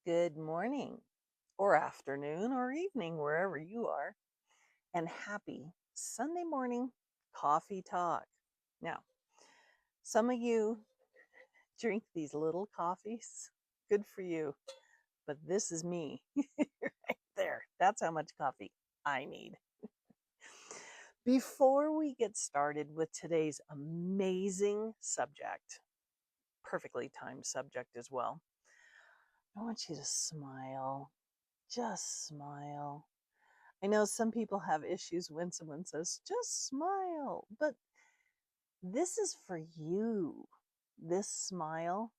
Good morning, or afternoon, or evening, wherever you are, and happy Sunday morning coffee talk. Now, some of you drink these little coffees. Good for you. But this is me right there. That's how much coffee I need. Before we get started with today's amazing subject, perfectly timed subject as well, I want you to smile. Just smile. I know some people have issues when someone says, just smile, but this is for you. This smile,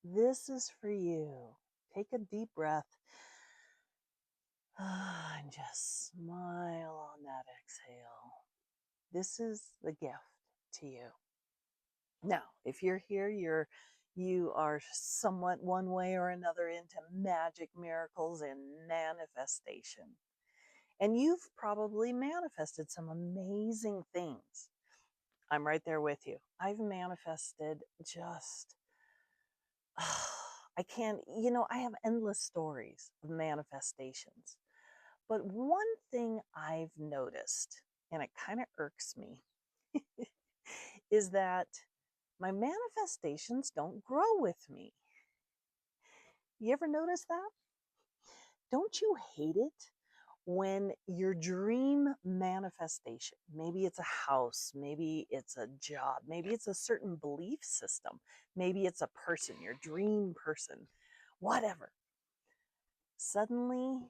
this is for you. Take a deep breath and just smile on that exhale. This is the gift to you. Now, if you're here, you are somewhat one way or another into magic, miracles, and manifestation. And you've probably manifested some amazing things. I'm right there with you. I've manifested just, I can't, I have endless stories of manifestations. But one thing I've noticed, and it kind of irks me, is that my manifestations don't grow with me. You ever notice that? Don't you hate it when your dream manifestation, maybe it's a house, maybe it's a job, maybe it's a certain belief system, maybe it's a person, your dream person, whatever, suddenly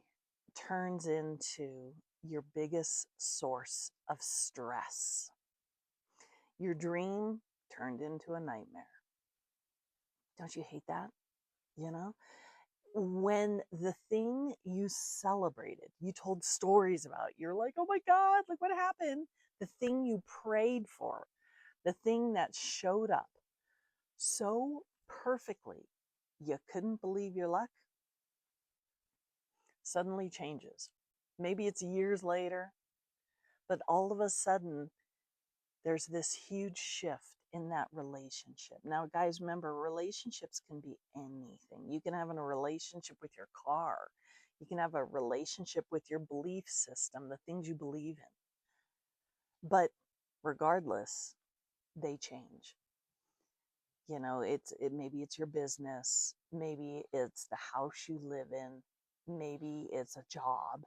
turns into your biggest source of stress. Your dream turned into a nightmare. Don't you hate that? You know? When the thing you celebrated, you told stories about, you're like, oh my God, like what happened? The thing you prayed for, the thing that showed up so perfectly, you couldn't believe your luck, suddenly changes. Maybe it's years later, but all of a sudden, there's this huge shift in that relationship. Now, guys, remember, relationships can be anything. You can have a relationship with your car. You can have a relationship with your belief system, the things you believe in. But regardless, they change. Maybe it's your business, maybe it's the house you live in, maybe it's a job,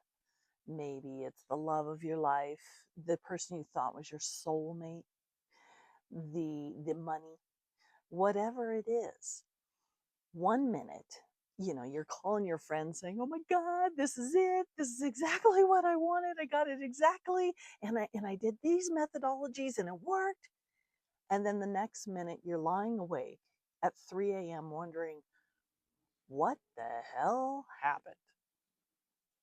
maybe it's the love of your life, the person you thought was your soulmate, the money, whatever it is. One minute, you're calling your friend saying, "Oh my God, this is it. This is exactly what I wanted. I got it exactly, and I did these methodologies and it worked." And then the next minute, you're lying awake at 3 a.m. wondering, what the hell happened?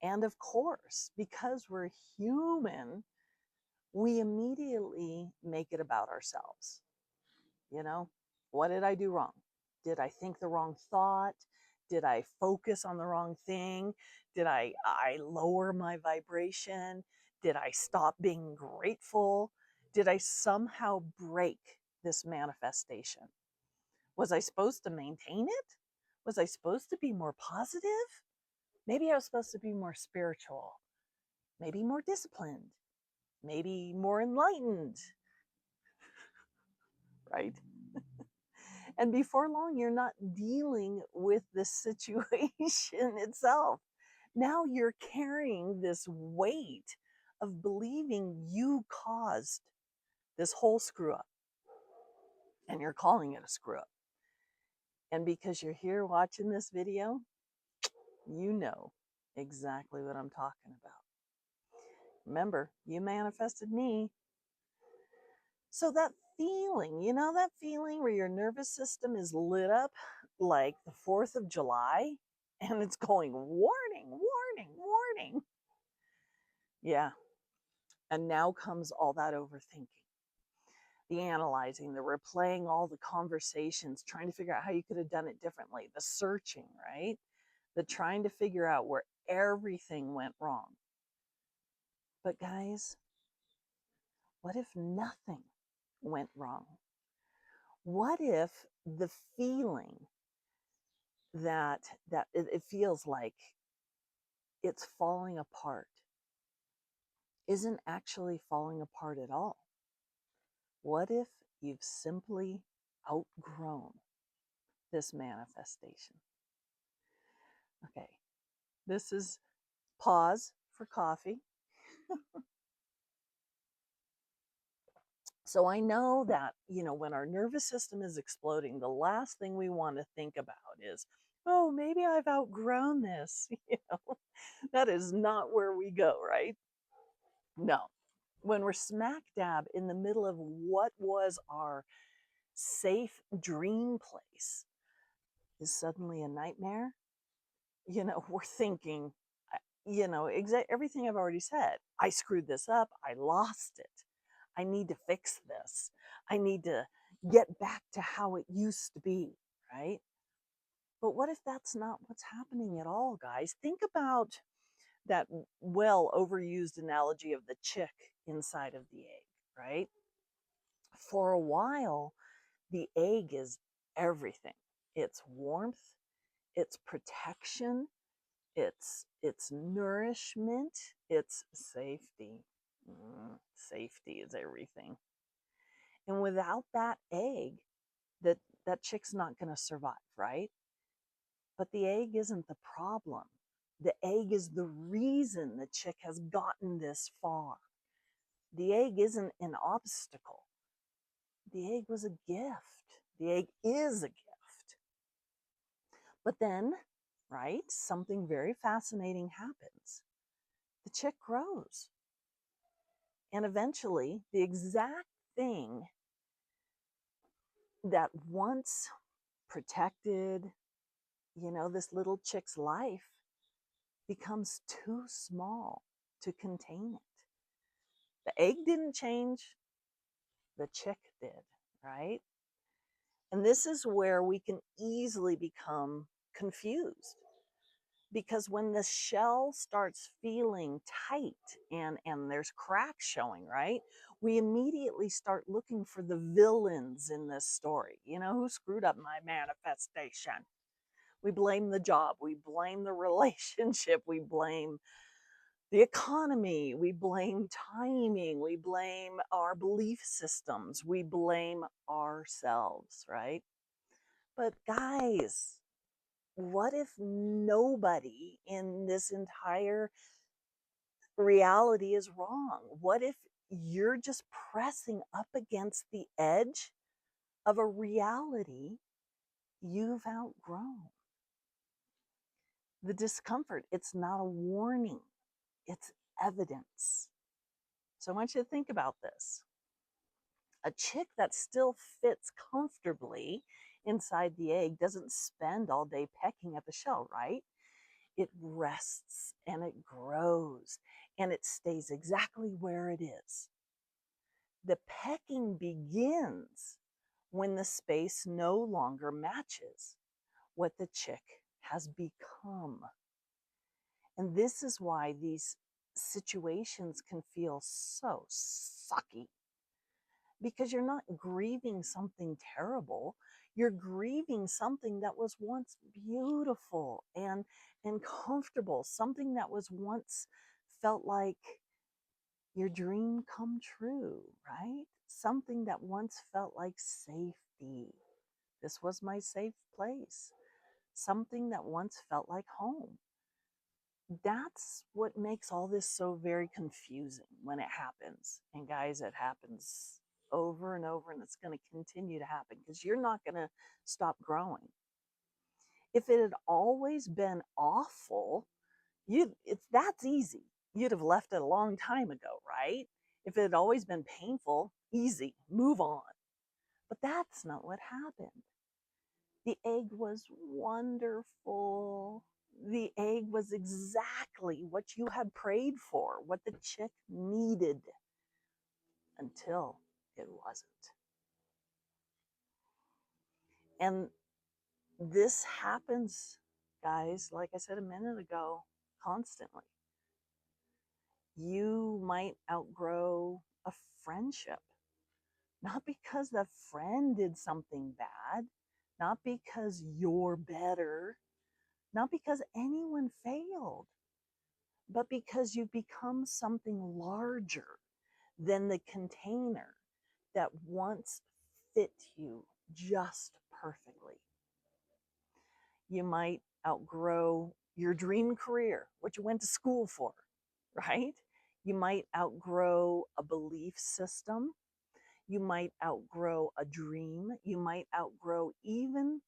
And of course, because we're human, we immediately make it about ourselves. You know, what did I do wrong? Did I think the wrong thought? Did I focus on the wrong thing? Did I lower my vibration? Did I stop being grateful? Did I somehow break this manifestation? Was I supposed to maintain it? Was I supposed to be more positive? Maybe I was supposed to be more spiritual, maybe more disciplined, maybe more enlightened, right? And before long, you're not dealing with the situation itself. Now you're carrying this weight of believing you caused this whole screw up, and you're calling it a screw up. And because you're here watching this video, you know exactly what I'm talking about. Remember, you manifested me. So that feeling where your nervous system is lit up like the 4th of July and it's going, warning, warning, warning. Yeah. And now comes all that overthinking, the analyzing, the replaying all the conversations, trying to figure out how you could have done it differently, the searching, right? The trying to figure out where everything went wrong. But guys, what if nothing went wrong? What if the feeling that it feels like it's falling apart isn't actually falling apart at all. What if you've simply outgrown this manifestation? Okay, this is pause for coffee. So I know that, when our nervous system is exploding, the last thing we want to think about is, oh, maybe I've outgrown this. That is not where we go, right? No. When we're smack dab in the middle of what was our safe dream place is suddenly a nightmare, we're thinking, everything I've already said. I screwed this up. I lost it. I need to fix this. I need to get back to how it used to be, right? But what if that's not what's happening at all, guys? Think about that well overused analogy of the chick inside of the egg, right? For a while, the egg is everything. It's warmth, it's protection, it's nourishment, it's safety. Safety is everything. And without that egg, that that chick's not going to survive, right? But the egg isn't the problem. The egg is the reason the chick has gotten this far. The egg isn't an obstacle. The egg was a gift. The egg is a gift. But then, right, something very fascinating happens. The chick grows. And eventually, the exact thing that once protected, this little chick's life becomes too small to contain it. The egg didn't change, the chick did, right? And this is where we can easily become confused, because when the shell starts feeling tight and there's cracks showing, right, we immediately start looking for the villains in this story. Who screwed up my manifestation? We blame the job, we blame the relationship, we blame the economy, we blame timing, we blame our belief systems, we blame ourselves, right? But guys, what if nobody in this entire reality is wrong? What if you're just pressing up against the edge of a reality you've outgrown? The discomfort, it's not a warning, it's evidence. So I want you to think about this. A chick that still fits comfortably inside the egg doesn't spend all day pecking at the shell, right? It rests and it grows and it stays exactly where it is. The pecking begins when the space no longer matches what the chick has become. And this is why these situations can feel so sucky, because you're not grieving something terrible. You're grieving something that was once beautiful and comfortable, something that was once felt like your dream come true, right? Something that once felt like safety. This was my safe place. Something that once felt like home. That's what makes all this so very confusing when it happens. And guys, it happens over and over, and it's going to continue to happen because you're not going to stop growing. If it had always been awful, that's easy. You'd have left it a long time ago, right? If it had always been painful, easy, move on. But that's not what happened. The egg was wonderful. The egg was exactly what you had prayed for, what the chick needed, until it wasn't. And this happens, guys, like I said a minute ago, constantly. You might outgrow a friendship, not because the friend did something bad, not because you're better, not because anyone failed, but because you become something larger than the container that once fit you just perfectly. You might outgrow your dream career, what you went to school for, right? You might outgrow a belief system. You might outgrow a dream. You might outgrow even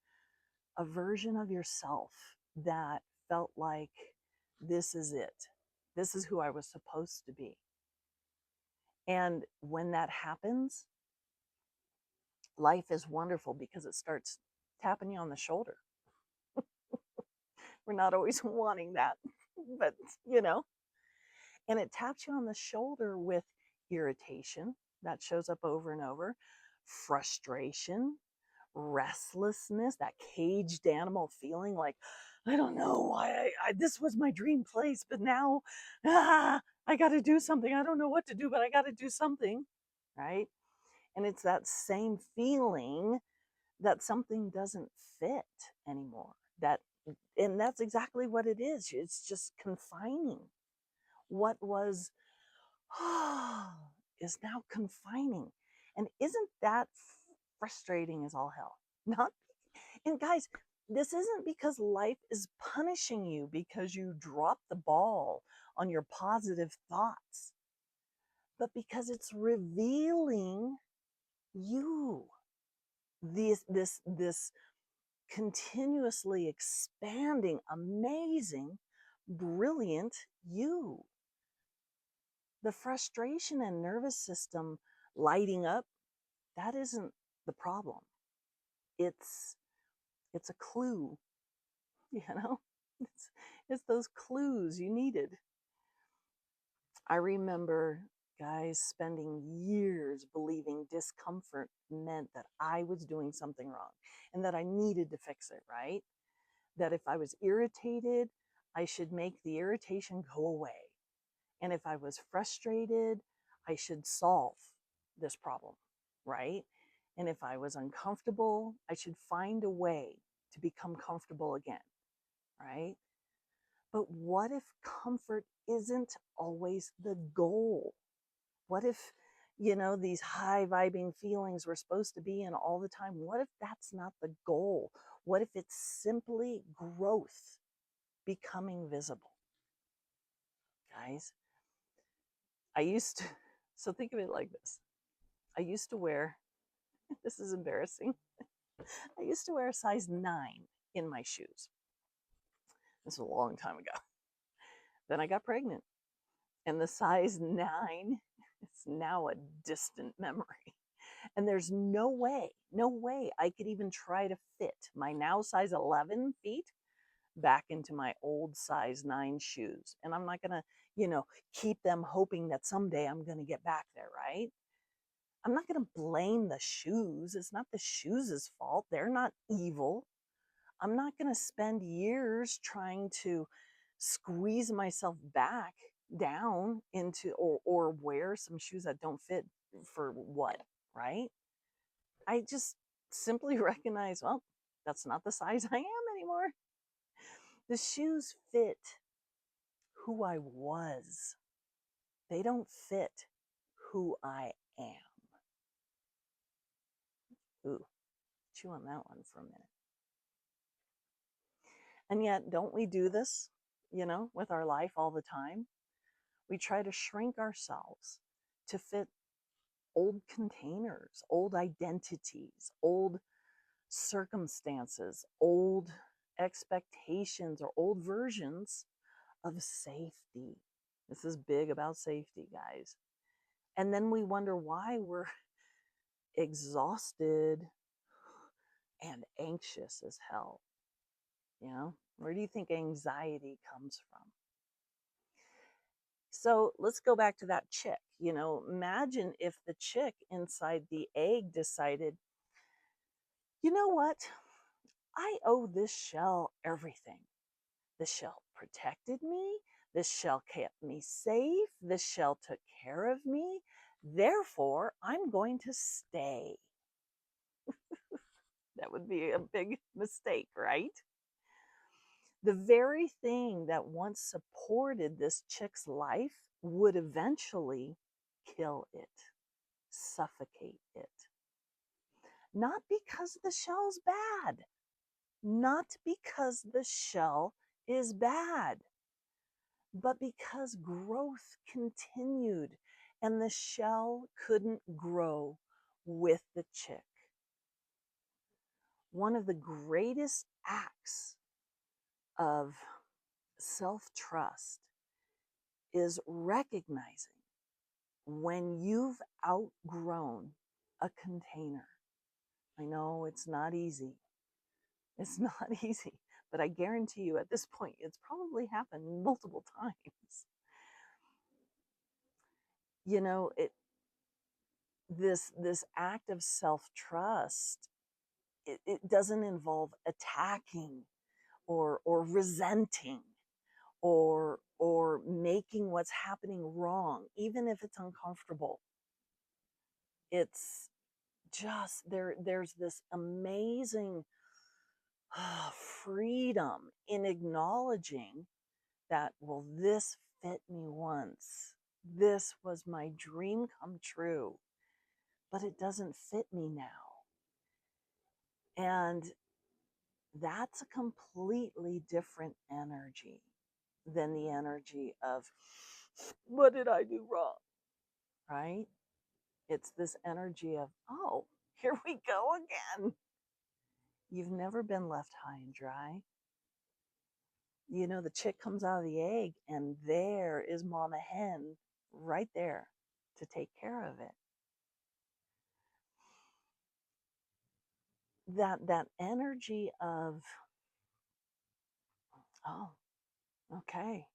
a version of yourself that felt like this is it. This is who I was supposed to be. And when that happens, life is wonderful because it starts tapping you on the shoulder. We're not always wanting that, but you know, and it taps you on the shoulder with irritation that shows up over and over, frustration, restlessness, that caged animal feeling like, I don't know why this was my dream place, but now I got to do something. I don't know what to do, but I got to do something, right? And it's that same feeling that something doesn't fit anymore. That, and that's exactly what it is. It's just confining. What was is now confining. And isn't that frustrating as all hell? Not, and guys, this isn't because life is punishing you because you dropped the ball on your positive thoughts, but because it's revealing you. This continuously expanding, amazing, brilliant you. The frustration and nervous system lighting up, that isn't the problem. It's it's a clue, you know? It's those clues you needed. I remember guys spending years believing discomfort meant that I was doing something wrong and that I needed to fix it, right? That if I was irritated, I should make the irritation go away. And if I was frustrated, I should solve this problem, right? And if I was uncomfortable, I should find a way to become comfortable again, right? But what if comfort isn't always the goal? What if, these high vibing feelings we're supposed to be in all the time? What if that's not the goal? What if it's simply growth becoming visible? Guys, I used to, so think of it like this. I used to wear, this is embarrassing, I used to wear a size 9 in my shoes. This was a long time ago. Then I got pregnant, and the size 9 is now a distant memory. And there's no way I could even try to fit my now size 11 feet back into my old size 9 shoes. And I'm not going to, keep them hoping that someday I'm going to get back there, right? I'm not going to blame the shoes. It's not the shoes' fault. They're not evil. I'm not going to spend years trying to squeeze myself back down into or wear some shoes that don't fit for what, right? I just simply recognize, well, that's not the size I am anymore. The shoes fit who I was. They don't fit who I am. Ooh, chew on that one for a minute. And yet, don't we do this, with our life all the time? We try to shrink ourselves to fit old containers, old identities, old circumstances, old expectations, or old versions of safety. This is big about safety, guys. And then we wonder why we're exhausted and anxious as hell. Where do you think anxiety comes from? So let's go back to that chick. Imagine if the chick inside the egg decided, you know what? I owe this shell everything. The shell protected me. This shell kept me safe. This shell took care of me. Therefore, I'm going to stay. That would be a big mistake, right? The very thing that once supported this chick's life would eventually kill it, suffocate it. Not because the shell's bad, not because the shell is bad, but because growth continued and the shell couldn't grow with the chick. One of the greatest acts of self trust is recognizing when you've outgrown a container. I know it's not easy. It's not easy, but I guarantee you at this point, it's probably happened multiple times. You know, this act of self-trust, it doesn't involve attacking or resenting or making what's happening wrong, even if it's uncomfortable. It's just there's this amazing freedom in acknowledging that, well, this fit me once. This was my dream come true, but it doesn't fit me now. And that's a completely different energy than the energy of, what did I do wrong? Right? It's this energy of, oh, here we go again. You've never been left high and dry. You know, the chick comes out of the egg, and there is Mama Hen right there to take care of it. That energy of, oh, okay,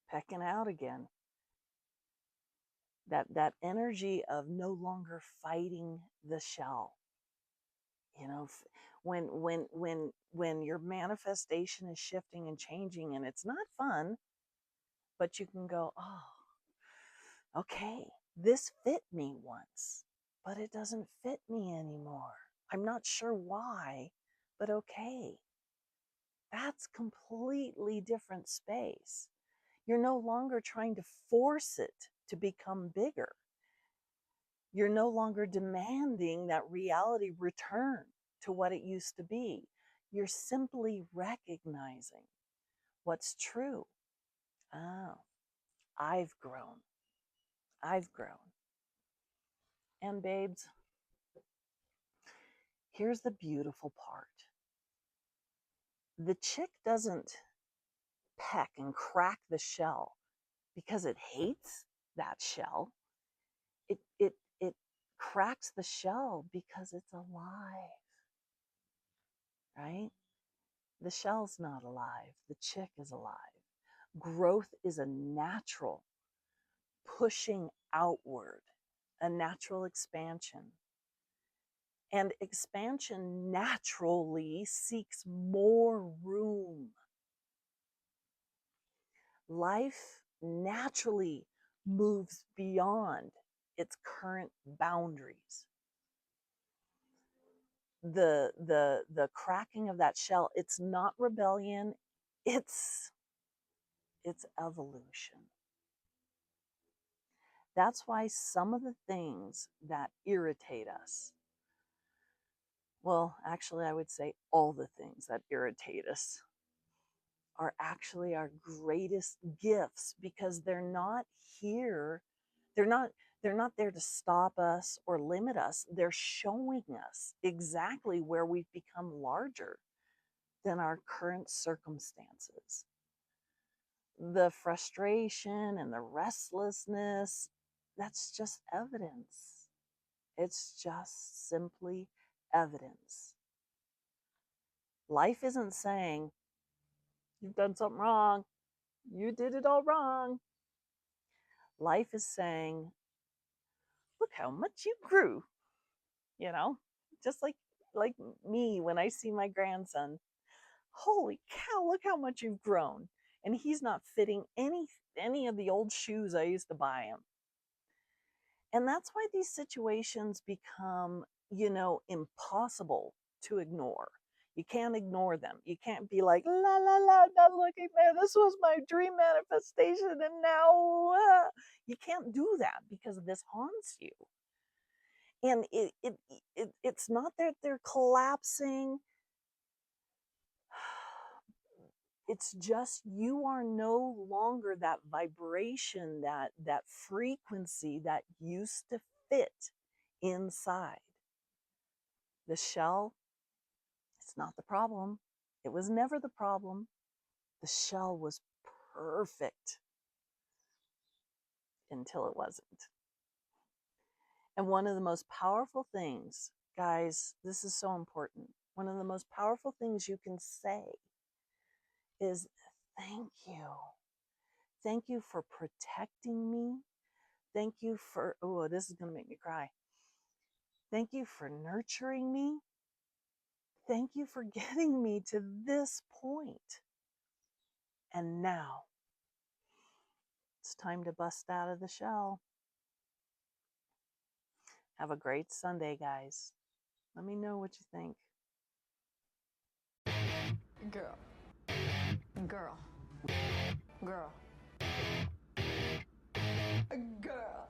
pecking out again. That energy of no longer fighting the shell. You know, when your manifestation is shifting and changing, and it's not fun, but you can go, oh, okay, this fit me once, but it doesn't fit me anymore. I'm not sure why, but okay. That's completely different space. You're no longer trying to force it to become bigger. You're no longer demanding that reality return to what it used to be. You're simply recognizing what's true. Oh, I've grown. I've grown. And babes, here's the beautiful part. The chick doesn't peck and crack the shell because it hates that shell. It cracks the shell because it's alive, right? The shell's not alive. The chick is alive. Growth is a natural pushing outward, a natural expansion. And expansion naturally seeks more room. Life naturally moves beyond its current boundaries. The cracking of that shell, it's not rebellion, it's evolution. That's why some of the things that irritate us, well, actually, I would say all the things that irritate us, are actually our greatest gifts, because they're not here. They're not they're not there to stop us or limit us. They're showing us exactly where we've become larger than our current circumstances. The frustration and the restlessness, that's just evidence. It's just simply evidence. Life isn't saying, you've done something wrong. You did it all wrong. Life is saying, look how much you grew. You know, just like me when I see my grandson. Holy cow, look how much you've grown. And he's not fitting any of the old shoes I used to buy him. And that's why these situations become, impossible to ignore. You can't ignore them. You can't be like, la, la, la, not looking there. This was my dream manifestation. And now you can't do that because this haunts you. And it's not that they're collapsing. It's just you are no longer that vibration, that frequency that used to fit inside. The shell, it's not the problem. It was never the problem. The shell was perfect until it wasn't. And one of the most powerful things, guys, this is so important. One of the most powerful things you can say is thank you. Thank you for protecting me. Thank you for, oh, this is going to make me cry. Thank you for nurturing me. Thank you for getting me to this point. And now it's time to bust out of the shell. Have a great Sunday, guys. Let me know what you think. Girl. Girl. Girl. Girl.